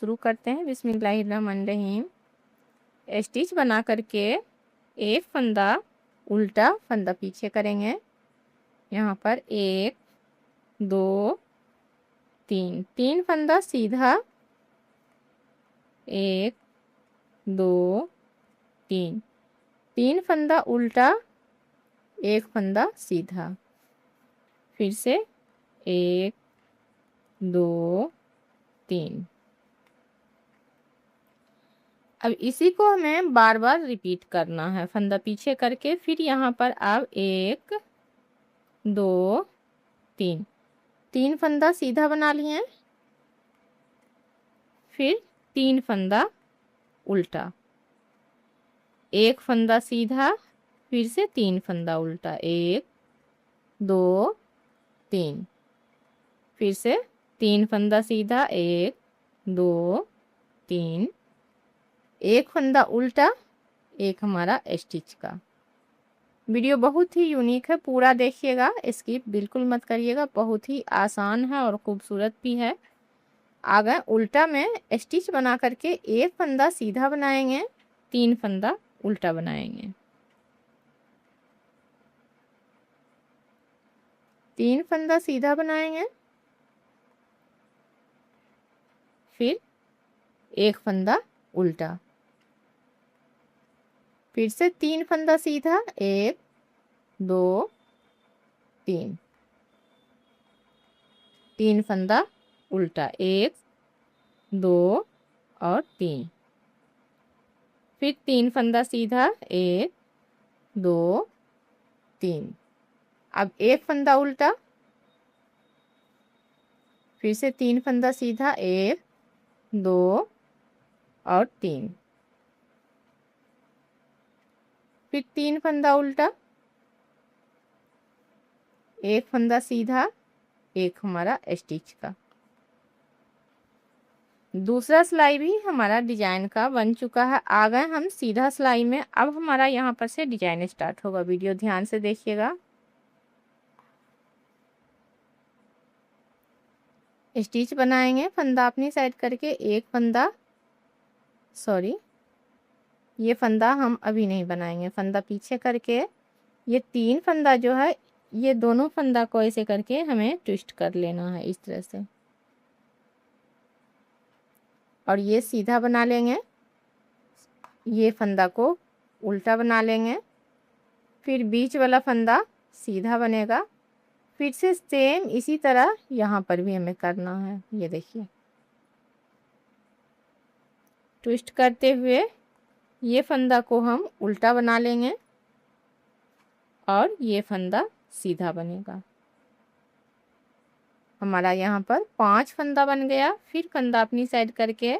शुरू करते हैं। बिस्मिल्लाहिर्रहमानिर्रहीम। स्टिच बना करके एक फंदा उल्टा, फंदा पीछे करेंगे। यहाँ पर 1 2 3, 3 फंदा सीधा, 1 2 3, 3 फंदा उल्टा, 1 फंदा सीधा, फिर से 1 2 3। अब इसी को हमें बार बार रिपीट करना है, फंदा पीछे करके। फिर यहाँ पर अब 1 2 3, 3 फंदा सीधा बना लिए, फिर 3 फंदा उल्टा, 1 फंदा सीधा, फिर से 3 फंदा उल्टा, 1 2 3, फिर से 3 फंदा सीधा, 1 2 3, 1 फंदा उल्टा, 1 हमारा स्टिच का। वीडियो बहुत ही यूनिक है, पूरा देखिएगा, स्किप बिल्कुल मत करिएगा। बहुत ही आसान है और खूबसूरत भी है। आगे उल्टा में स्टिच बना करके 1 फंदा सीधा बनाएंगे, 3 फंदा उल्टा बनाएंगे, 3 फंदा सीधा बनाएंगे, फिर 1 फंदा उल्टा, फिर से 3 फंदा सीधा, 1 2 3, 3 फंदा उल्टा, 1 2 और 3, फिर 3 फंदा सीधा, 1 2 3। अब 1 फंदा उल्टा, फिर से 3 फंदा सीधा, 1 2 और 3, फिर 3 फंदा उल्टा, 1 फंदा सीधा, 1 हमारा स्टिच का। दूसरा सिलाई भी हमारा डिजाइन का बन चुका है। आ गए हम सीधा सिलाई में। अब हमारा यहाँ पर से डिजाइन स्टार्ट होगा। वीडियो ध्यान से देखिएगा। स्टिच बनाएंगे, फंदा अपनी साइड करके, एक फंदा, सॉरी ये फंदा हम अभी नहीं बनाएंगे, फंदा पीछे करके ये 3 फंदा जो है, ये दोनों फंदा को ऐसे करके हमें ट्विस्ट कर लेना है इस तरह से, और ये सीधा बना लेंगे। ये फंदा को उल्टा बना लेंगे, फिर बीच वाला फंदा सीधा बनेगा। फिर से सेम इसी तरह यहाँ पर भी हमें करना है। ये देखिए, ट्विस्ट करते हुए ये फंदा को हम उल्टा बना लेंगे और ये फंदा सीधा बनेगा। हमारा यहाँ पर 5 फंदा बन गया। फिर फंदा अपनी साइड करके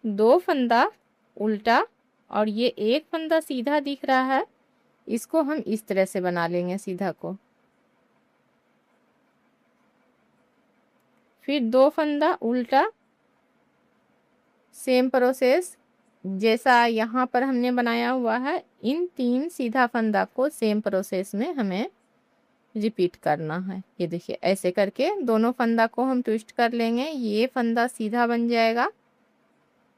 2 फंदा उल्टा और ये 1 फंदा सीधा दिख रहा है, इसको हम इस तरह से बना लेंगे सीधा को। फिर 2 फंदा उल्टा, सेम प्रोसेस जैसा यहाँ पर हमने बनाया हुआ है। इन 3 सीधा फंदा को सेम प्रोसेस में हमें रिपीट करना है। ये देखिए, ऐसे करके दोनों फंदा को हम ट्विस्ट कर लेंगे। ये फंदा सीधा बन जाएगा,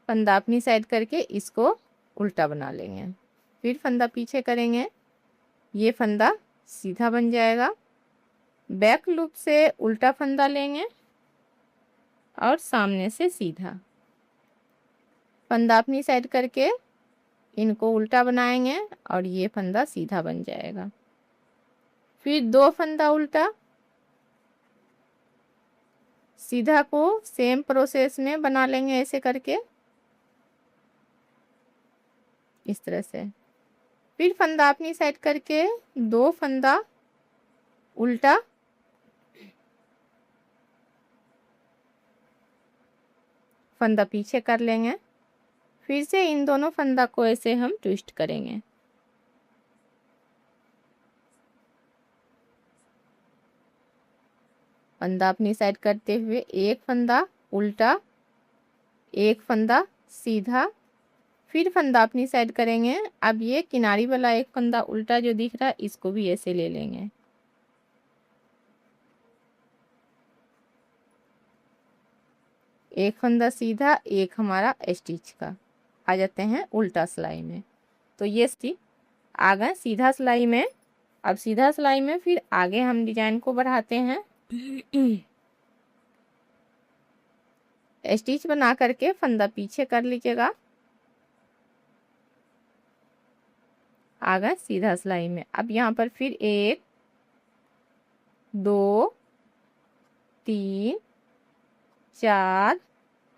फंदा अपनी साइड करके इसको उल्टा बना लेंगे, फिर फंदा पीछे करेंगे, ये फंदा सीधा बन जाएगा। बैक लूप से उल्टा फंदा लेंगे और सामने से सीधा, फंदा अपनी साइड करके इनको उल्टा बनाएंगे और ये फंदा सीधा बन जाएगा। फिर 2 फंदा उल्टा, सीधा को सेम प्रोसेस में बना लेंगे ऐसे करके, इस तरह से। फिर फंदा अपनी साइड करके 2 फंदा उल्टा, फंदा पीछे कर लेंगे, फिर से इन दोनों फंदा को ऐसे हम ट्विस्ट करेंगे। फंदा अपनी साइड करते हुए 1 फंदा उल्टा, 1 फंदा सीधा, फिर फंदा अपनी साइड करेंगे। अब ये किनारी वाला 1 फंदा उल्टा जो दिख रहा है, इसको भी ऐसे ले लेंगे। एक फंदा सीधा, एक हमारा स्टिच का। आ जाते हैं उल्टा सिलाई में। तो ये स्टिच आ गए सीधा सिलाई में। अब सीधा सिलाई में फिर आगे हम डिजाइन को बढ़ाते हैं। स्टिच बना करके फंदा पीछे कर लीजिएगा। आ गए सीधा सिलाई में। अब यहाँ पर फिर 1 2 3 4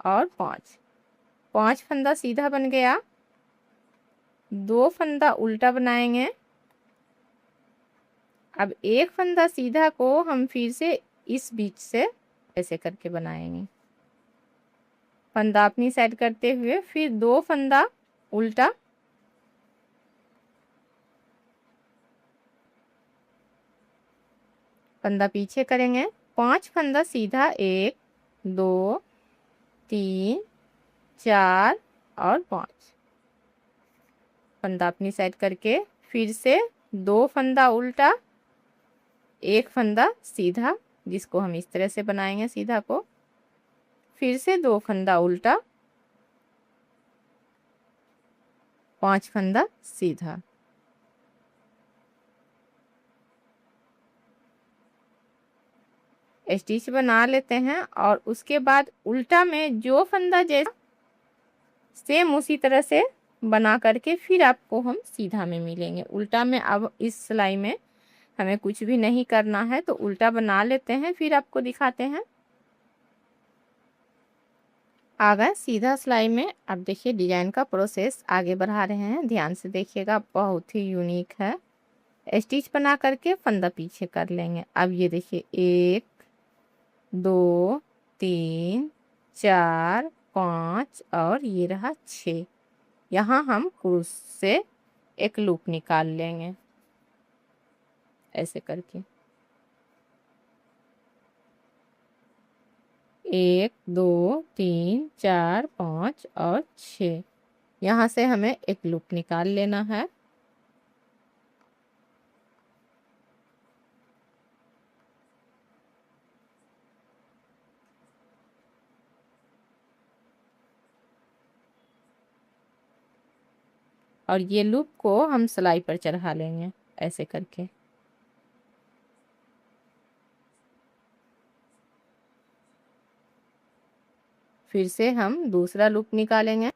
और 5 फंदा सीधा बन गया। 2 फंदा उल्टा बनाएंगे। अब एक फंदा सीधा को हम फिर से इस बीच से ऐसे करके बनाएंगे। फंदा अपनी साइड करते हुए फिर 2 फंदा उल्टा, फंदा पीछे करेंगे। 5 फंदा सीधा, 1 2 3 4 और 5 फंदा अपनी साइड करके फिर से 2 फंदा उल्टा, एक फंदा सीधा, जिसको हम इस तरह से बनाएंगे सीधा को, फिर से 2 फंदा उल्टा, 5 फंदा सीधा। स्टिच बना लेते हैं और उसके बाद उल्टा में जो फंदा जैसे सेम उसी तरह से बना करके फिर आपको हम सीधा में मिलेंगे। उल्टा में अब इस सिलाई में हमें कुछ भी नहीं करना है, तो उल्टा बना लेते हैं फिर आपको दिखाते हैं। आ गए सीधा सिलाई में। अब देखिए डिजाइन का प्रोसेस आगे बढ़ा रहे हैं, ध्यान से देखिएगा, बहुत ही यूनिक है। स्टिच बना करके फंदा पीछे कर लेंगे। अब ये देखिए 1 2 3 4 5 और ये रहा 6। यहाँ हम क्रूस से एक लूप निकाल लेंगे ऐसे करके। 1 2 3 4 5 और 6। यहाँ से हमें एक लूप निकाल लेना है। और ये लूप को हम सिलाई पर चढ़ा लेंगे ऐसे करके। फिर से हम दूसरा लूप निकालेंगे।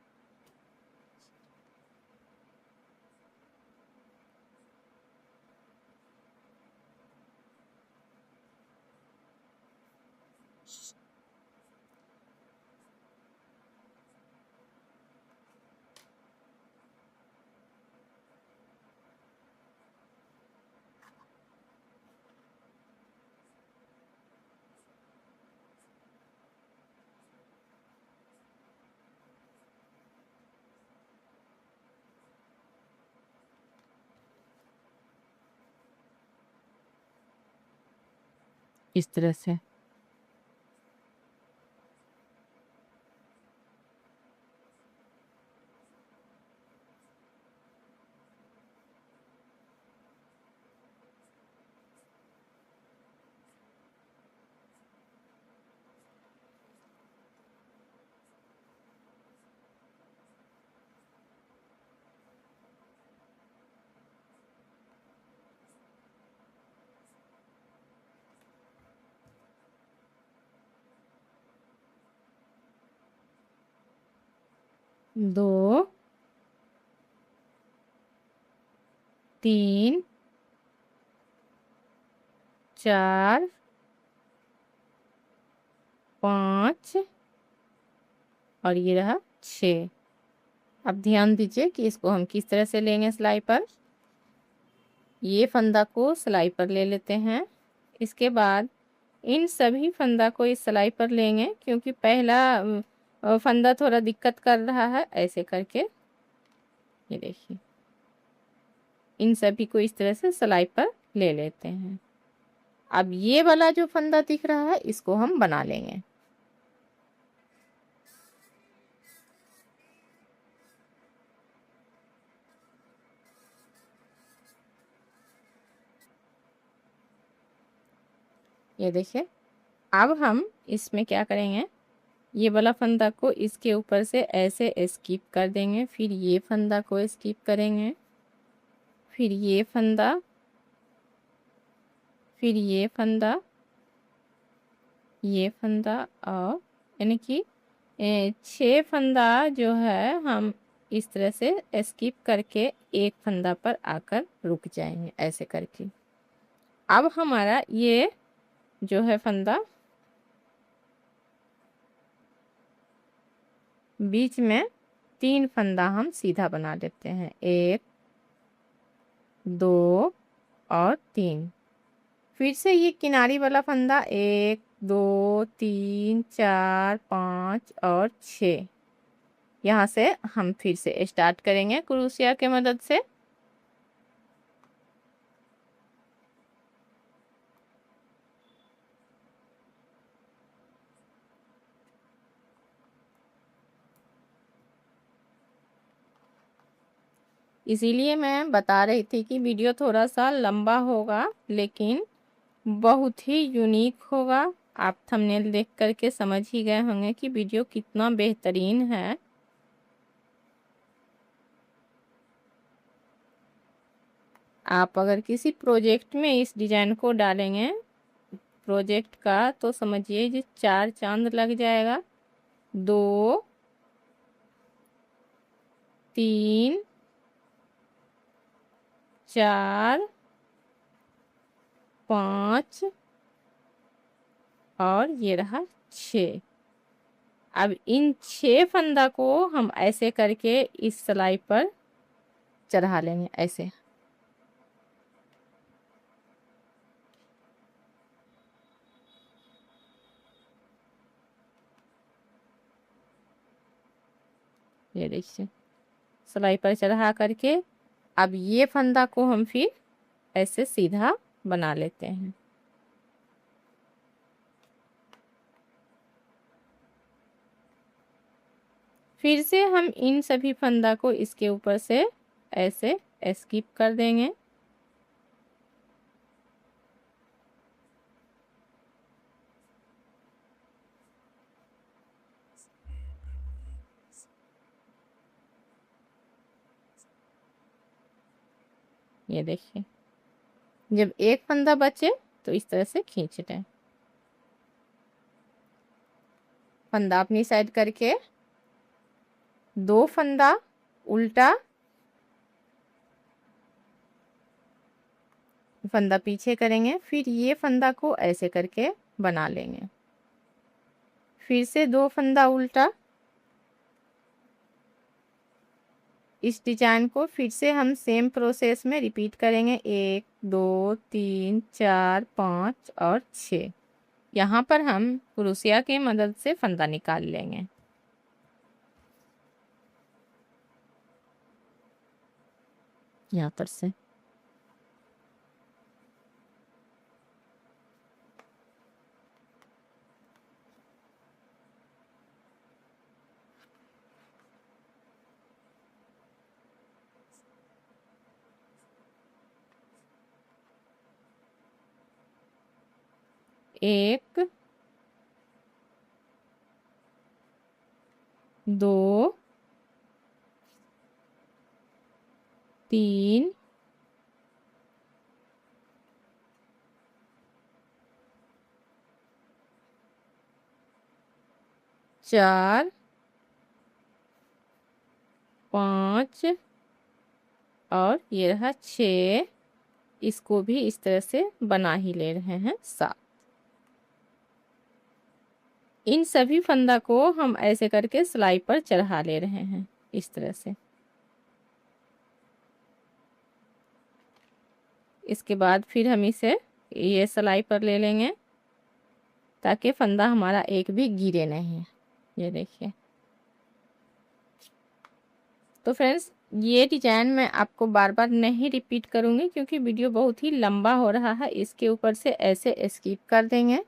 इस तरह से। दो 3 4 5 और ये रहा 6। अब ध्यान दीजिए कि इसको हम किस तरह से लेंगे सिलाई पर। ये फंदा को सिलाई पर ले लेते हैं। इसके बाद इन सभी फंदा को इस सिलाई पर लेंगे, क्योंकि पहला फंदा थोड़ा दिक्कत कर रहा है ऐसे करके। ये देखिए इन सभी को इस तरह से सिलाई पर ले लेते हैं। अब ये वाला जो फंदा दिख रहा है इसको हम बना लेंगे। ये देखिए अब हम इसमें क्या करेंगे, ये वाला फंदा को इसके ऊपर से ऐसे स्किप कर देंगे, फिर ये फंदा को स्किप करेंगे, फिर ये फंदा, फिर ये फंदा, ये फंदा, और यानी कि 6 फंदा जो है हम इस तरह से स्किप करके एक फंदा पर आकर रुक जाएंगे ऐसे करके। अब हमारा ये जो है फंदा बीच में 3 फंदा हम सीधा बना लेते हैं, 1 2 और 3। फिर से ये किनारी वाला फंदा 1 2 3 4 5 और 6, यहाँ से हम फिर से स्टार्ट करेंगे क्रोशिया के मदद से। इसीलिए मैं बता रही थी कि वीडियो थोड़ा सा लंबा होगा लेकिन बहुत ही यूनिक होगा। आप थंबनेल देख करके समझ ही गए होंगे कि वीडियो कितना बेहतरीन है। आप अगर किसी प्रोजेक्ट में इस डिजाइन को डालेंगे प्रोजेक्ट का, तो समझिए जी 4 चांद लग जाएगा। 2 3 4 5 और ये रहा 6। अब इन 6 फंदा को हम ऐसे करके इस सिलाई पर चढ़ा लेंगे ऐसे। ये देखिए सिलाई पर चढ़ा करके अब ये फंदा को हम फिर ऐसे सीधा बना लेते हैं। फिर से हम इन सभी फंदा को इसके ऊपर से ऐसे स्किप कर देंगे। ये देखिए जब एक फंदा बचे तो इस तरह से खींच लें। फंदा अपनी साइड करके 2 फंदा उल्टा, फंदा पीछे करेंगे, फिर ये फंदा को ऐसे करके बना लेंगे। फिर से 2 फंदा उल्टा। इस डिजाइन को फिर से हम सेम प्रोसेस में रिपीट करेंगे, 1 2 3 4 5 और 6। यहाँ पर हम क्रोशिया की मदद से फंदा निकाल लेंगे। यहाँ पर से एक 2 3 4 5 और ये रहा 6। इसको भी इस तरह से बना ही ले रहे हैं 7। इन सभी फंदा को हम ऐसे करके सिलाई पर चढ़ा ले रहे हैं इस तरह से। इसके बाद फिर हम इसे ये सिलाई पर ले लेंगे ताकि फंदा हमारा एक भी गिरे नहीं। ये देखिए। तो फ्रेंड्स ये डिजाइन मैं आपको बार बार नहीं रिपीट करूंगी क्योंकि वीडियो बहुत ही लंबा हो रहा है। इसके ऊपर से ऐसे स्किप कर देंगे।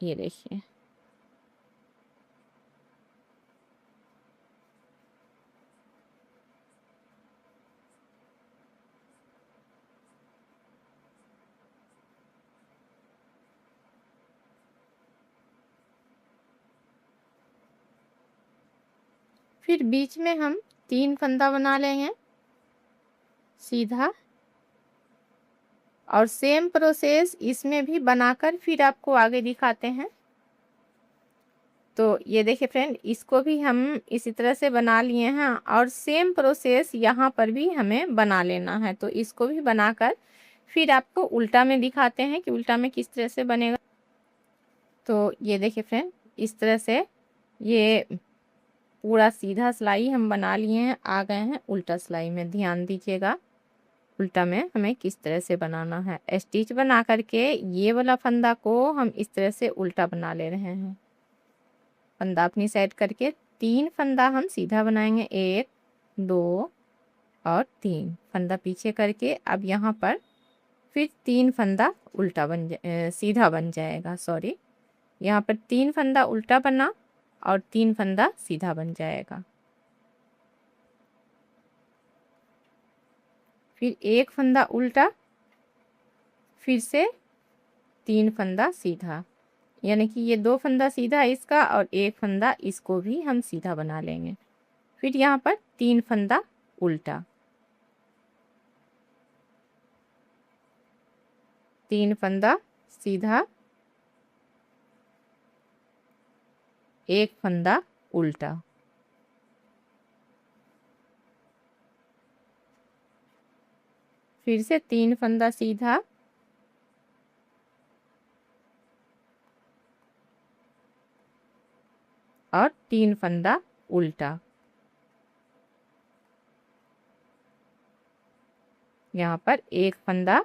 ये देखिए फिर बीच में हम 3 फंदा बना लेंगे सीधा, और सेम प्रोसेस इसमें भी बनाकर फिर आपको आगे दिखाते हैं। तो ये देखिए फ्रेंड, इसको भी हम इसी तरह से बना लिए हैं और सेम प्रोसेस यहाँ पर भी हमें बना लेना है। तो इसको भी बनाकर फिर आपको उल्टा में दिखाते हैं कि उल्टा में किस तरह से बनेगा। तो ये देखिए फ्रेंड, इस तरह से ये पूरा सीधा सिलाई हम बना लिए हैं, आ गए हैं उल्टा सिलाई में। ध्यान दीजिएगा उल्टा में हमें किस तरह से बनाना है। स्टिच बना करके ये वाला फंदा को हम इस तरह से उल्टा बना ले रहे हैं। फंदा अपनी साइड करके 3 फंदा हम सीधा बनाएंगे, 1 2 और 3 फंदा पीछे करके। अब यहाँ पर फिर 3 फंदा उल्टा सीधा बन जाएगा। सॉरी, यहाँ पर 3 फंदा उल्टा बना और 3 फंदा सीधा बन जाएगा। फिर 1 फंदा उल्टा, फिर से 3 फंदा सीधा, यानी कि ये 2 फंदा सीधा इसका और 1 फंदा इसको भी हम सीधा बना लेंगे। फिर यहाँ पर 3 फंदा उल्टा, 3 फंदा सीधा, 1 फंदा उल्टा, फिर से 3 फंदा सीधा, और 3 फंदा उल्टा। यहाँ पर 1 फंदा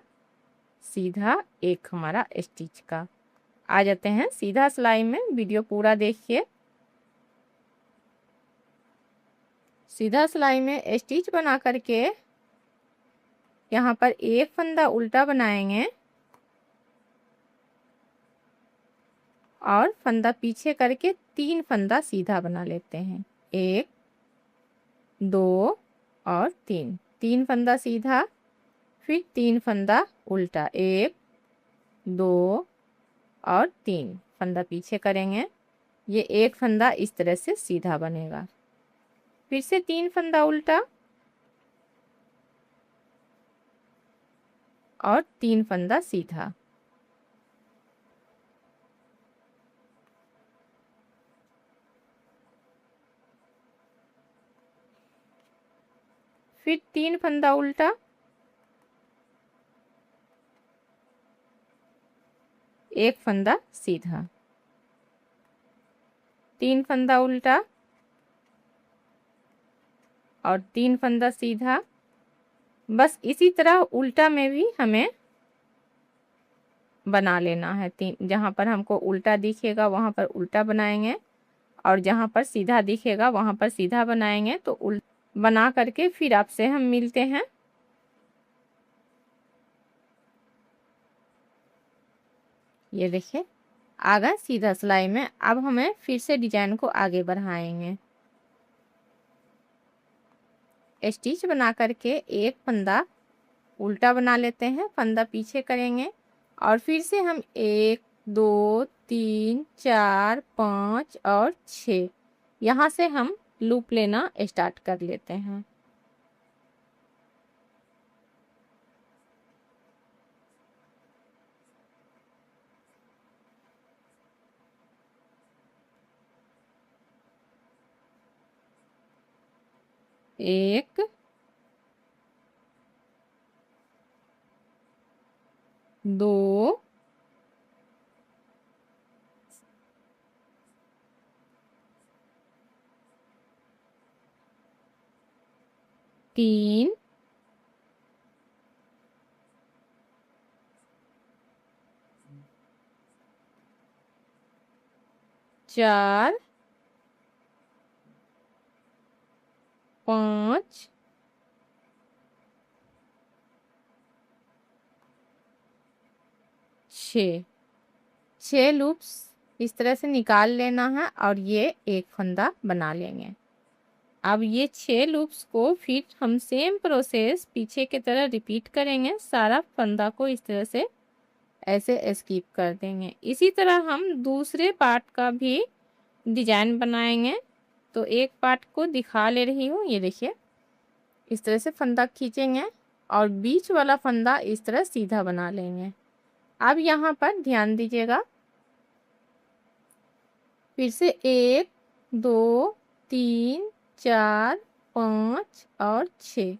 सीधा, 1 हमारा स्टिच का। आ जाते हैं सीधा सिलाई में। वीडियो पूरा देखिए। सीधा सिलाई में स्टिच बना करके यहाँ पर 1 फंदा उल्टा बनाएंगे और फंदा पीछे करके 3 फंदा सीधा बना लेते हैं। 1 2 और 3, 3 फंदा सीधा, फिर 3 फंदा उल्टा, 1 2 और 3 फंदा पीछे करेंगे। ये 1 फंदा इस तरह से सीधा बनेगा। फिर से 3 फंदा उल्टा और 3 फंदा सीधा, फिर 3 फंदा उल्टा, 1 फंदा सीधा, 3 फंदा उल्टा और 3 फंदा सीधा। बस इसी तरह उल्टा में भी हमें बना लेना है। जहाँ पर हमको उल्टा दिखेगा वहाँ पर उल्टा बनाएंगे और जहाँ पर सीधा दिखेगा वहाँ पर सीधा बनाएंगे। तो बना करके फिर आपसे हम मिलते हैं। ये देखिए आ गए सीधा सिलाई में। अब हमें फिर से डिजाइन को आगे बढ़ाएंगे। स्टिच बना करके 1 फंदा उल्टा बना लेते हैं, फंदा पीछे करेंगे और फिर से हम 1 2 3 4 5 और 6 यहाँ से हम लूप लेना स्टार्ट कर लेते हैं। एक, दो, तीन, चार, 5, 6 लूप्स इस तरह से निकाल लेना है और ये 1 फंदा बना लेंगे। अब ये 6 लूप्स को फिर हम सेम प्रोसेस पीछे की तरह रिपीट करेंगे। सारा फंदा को इस तरह से ऐसे स्किप कर देंगे। इसी तरह हम दूसरे पार्ट का भी डिजाइन बनाएंगे। तो एक पार्ट को दिखा ले रही हूँ। ये देखिए इस तरह से फंदा खींचेंगे और बीच वाला फंदा इस तरह सीधा बना लेंगे। अब यहाँ पर ध्यान दीजिएगा, फिर से 1 2 3 4 5 और 6,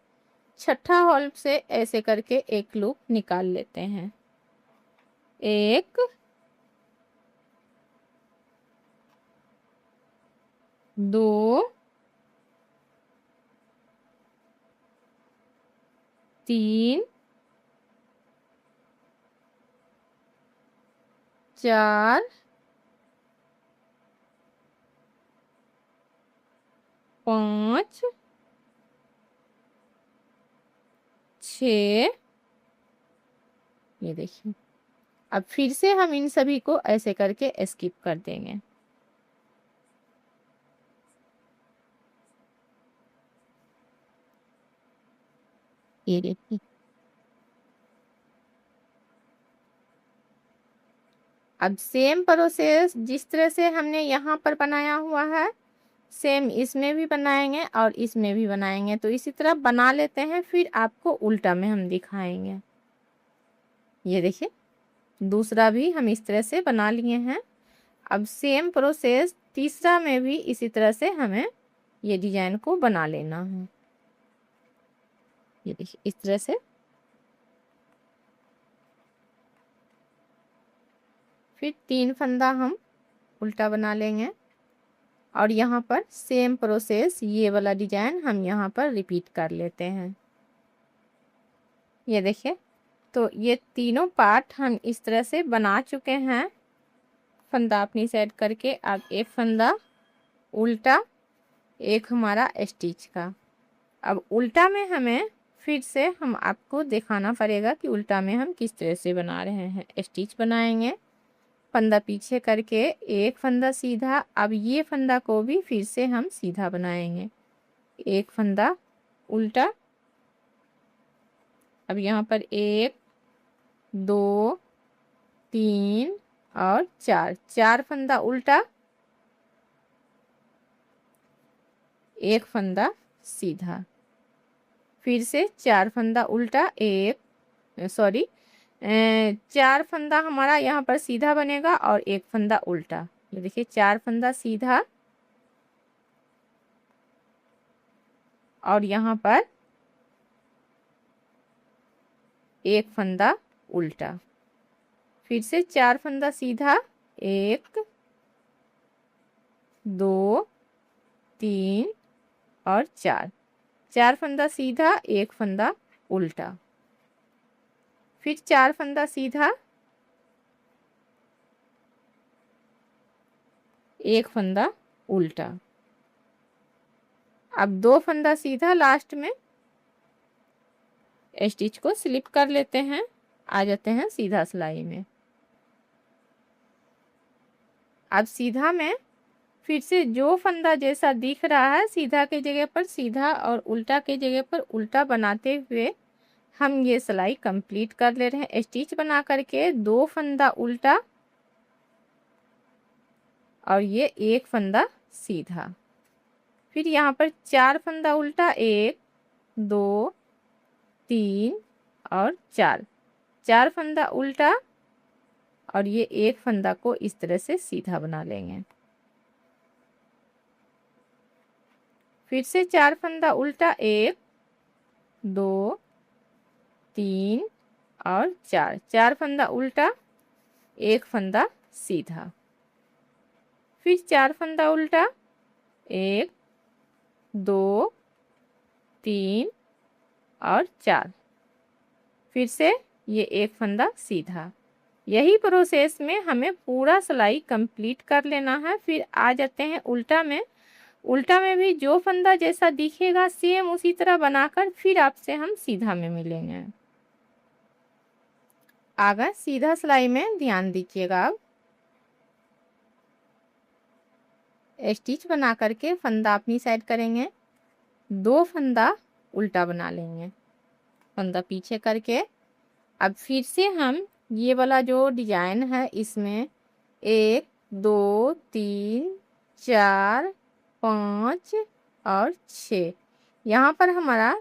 छठा हॉल से ऐसे करके एक लूप निकाल लेते हैं। 1 2 3 4 5 6। ये देखिए अब फिर से हम इन सभी को ऐसे करके स्किप कर देंगे। ये देखिए अब सेम प्रोसेस जिस तरह से हमने यहाँ पर बनाया हुआ है सेम इसमें भी बनाएंगे और इसमें भी बनाएंगे। तो इसी तरह बना लेते हैं, फिर आपको उल्टा में हम दिखाएंगे। ये देखिए दूसरा भी हम इस तरह से बना लिए हैं। अब सेम प्रोसेस तीसरा में भी इसी तरह से हमें ये डिजाइन को बना लेना है। ये देखिए इस तरह से फिर 3 फंदा हम उल्टा बना लेंगे और यहाँ पर सेम प्रोसेस ये वाला डिजाइन हम यहाँ पर रिपीट कर लेते हैं। ये देखिए तो ये तीनों पार्ट हम इस तरह से बना चुके हैं। फंदा अपनी साइड करके अब एक फंदा उल्टा, एक हमारा स्टिच का। अब उल्टा में हमें फिर से हम आपको दिखाना पड़ेगा कि उल्टा में हम किस तरह से बना रहे हैं। स्टिच बनाएंगे, फंदा पीछे करके एक फंदा सीधा। अब ये फंदा को भी फिर से हम सीधा बनाएंगे, एक फंदा उल्टा। अब यहाँ पर 1 2 3 और 4, 4 फंदा उल्टा, एक फंदा सीधा। फिर से 4 फंदा उल्टा, 4 फंदा हमारा यहाँ पर सीधा बनेगा और एक फंदा उल्टा। ये देखिए 4 फंदा सीधा और यहाँ पर एक फंदा उल्टा। फिर से 4 फंदा सीधा, 1 2 3 और 4, 4 फंदा सीधा, एक फंदा उल्टा। फिर 4 फंदा सीधा, एक फंदा उल्टा। अब 2 फंदा सीधा लास्ट में स्टिच को स्लिप कर लेते हैं, आ जाते हैं सीधा सिलाई में। अब सीधा में फिर से जो फंदा जैसा दिख रहा है सीधा के जगह पर सीधा और उल्टा के जगह पर उल्टा बनाते हुए हम ये सिलाई कंप्लीट कर ले रहे हैं। स्टिच बना करके 2 फंदा उल्टा और ये एक फंदा सीधा। फिर यहाँ पर 4 फंदा उल्टा, 1 2 3 और 4, 4 फंदा उल्टा और ये एक फंदा को इस तरह से सीधा बना लेंगे। फिर से 4 फंदा उल्टा, 1 2 3 और 4, 4 फंदा उल्टा, एक फंदा सीधा। फिर 4 फंदा उल्टा, 1 2 3 और 4। फिर से ये एक फंदा सीधा। यही प्रोसेस में हमें पूरा सिलाई कंप्लीट कर लेना है। फिर आ जाते हैं उल्टा में। उल्टा में भी जो फंदा जैसा दिखेगा सेम उसी तरह बनाकर फिर आपसे हम सीधा में मिलेंगे। आगा सीधा सिलाई में ध्यान दीजिएगा। अब स्टिच बना करके फंदा अपनी साइड करेंगे, 2 फंदा उल्टा बना लेंगे, फंदा पीछे करके। अब फिर से हम ये वाला जो डिजाइन है इसमें 1 2 3 4 5 और 6। यहाँ पर हमारा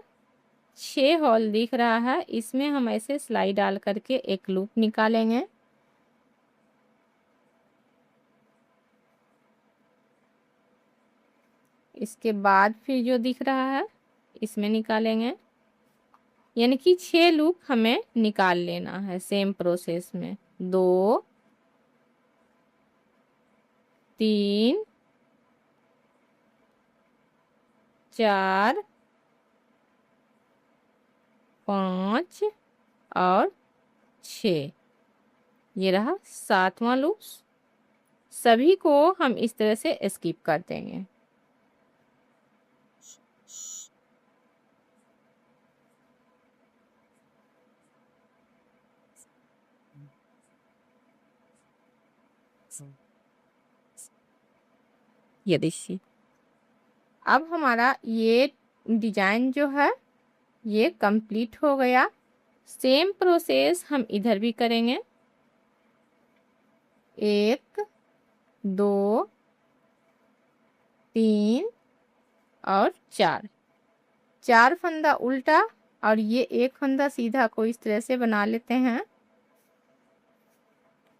6 होल दिख रहा है, इसमें हम ऐसे सिलाई डाल करके एक लूप निकालेंगे। इसके बाद फिर जो दिख रहा है इसमें निकालेंगे, यानी कि 6 लूप हमें निकाल लेना है सेम प्रोसेस में। 2 3 4 5 और 6, ये रहा 7वां लूप। सभी को हम इस तरह से स्किप कर देंगे। ये देखिए, अब हमारा ये डिजाइन जो है ये कंप्लीट हो गया। सेम प्रोसेस हम इधर भी करेंगे। 1 2 3 और 4 फंदा उल्टा और ये एक फंदा सीधा को इस तरह से बना लेते हैं।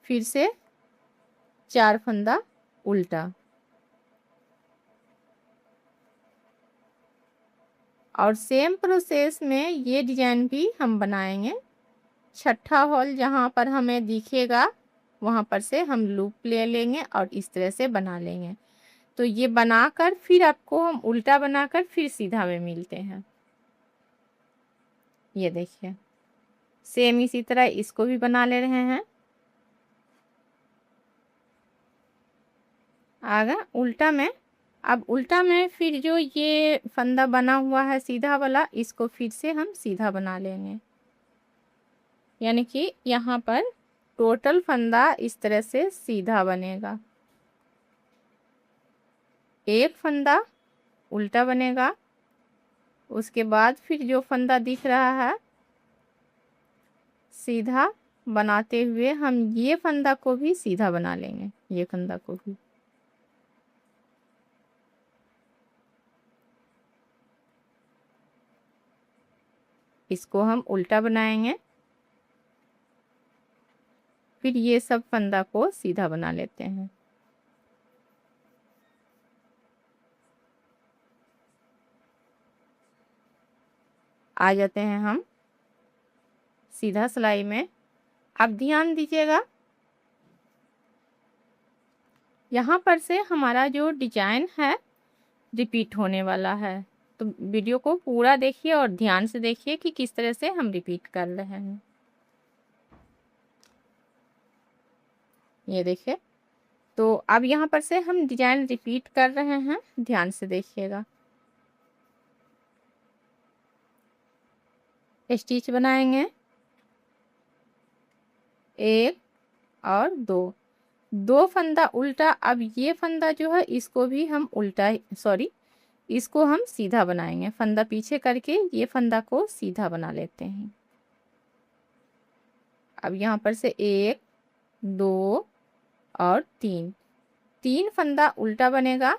फिर से 4 फंदा उल्टा और सेम प्रोसेस में ये डिजाइन भी हम बनाएंगे। छठा होल जहाँ पर हमें दिखेगा वहाँ पर से हम लूप ले लेंगे और इस तरह से बना लेंगे। तो ये बनाकर फिर आपको हम उल्टा बनाकर फिर सीधा में मिलते हैं। ये देखिए, सेम इसी तरह इसको भी बना ले रहे हैं। आगे उल्टा में, अब उल्टा में फिर जो ये फंदा बना हुआ है सीधा वाला, इसको फिर से हम सीधा बना लेंगे। यानी कि यहाँ पर टोटल फंदा इस तरह से सीधा बनेगा। एक फंदा उल्टा बनेगा, उसके बाद फिर जो फंदा दिख रहा है सीधा बनाते हुए हम ये फंदा को भी सीधा बना लेंगे। ये फंदा को भी इसको हम उल्टा बनाएंगे। फिर ये सब फंदा को सीधा बना लेते हैं। आ जाते हैं हम सीधा सिलाई में। अब ध्यान दीजिएगा, यहाँ पर से हमारा जो डिजाइन है रिपीट होने वाला है। तो वीडियो को पूरा देखिए और ध्यान से देखिए कि किस तरह से हम रिपीट कर रहे हैं। ये देखिए, तो अब यहाँ पर से हम डिजाइन रिपीट कर रहे हैं, ध्यान से देखिएगा। स्टिच बनाएंगे 1 और 2 फंदा उल्टा। अब ये फंदा जो है इसको भी हम उल्टा, सॉरी, इसको हम सीधा बनाएंगे। फंदा पीछे करके ये फंदा को सीधा बना लेते हैं। अब यहाँ पर से 1 2 और 3 फंदा उल्टा बनेगा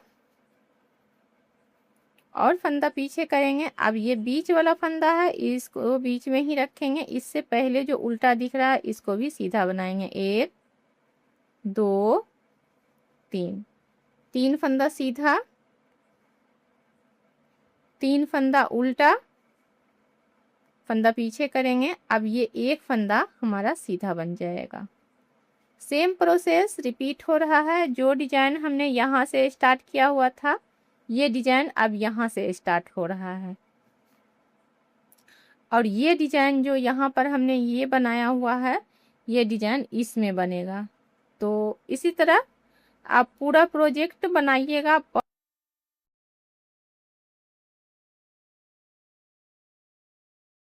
और फंदा पीछे करेंगे। अब ये बीच वाला फंदा है, इसको बीच में ही रखेंगे। इससे पहले जो उल्टा दिख रहा है इसको भी सीधा बनाएंगे। 1 2 3 फंदा सीधा, 3 फंदा उल्टा, फंदा पीछे करेंगे। अब ये एक फंदा हमारा सीधा बन जाएगा। सेम प्रोसेस रिपीट हो रहा है। जो डिजाइन हमने यहाँ से स्टार्ट किया हुआ था, ये डिजाइन अब यहाँ से स्टार्ट हो रहा है। और ये डिजाइन जो यहाँ पर हमने ये बनाया हुआ है, ये डिजाइन इसमें बनेगा। तो इसी तरह आप पूरा प्रोजेक्ट बनाइएगा।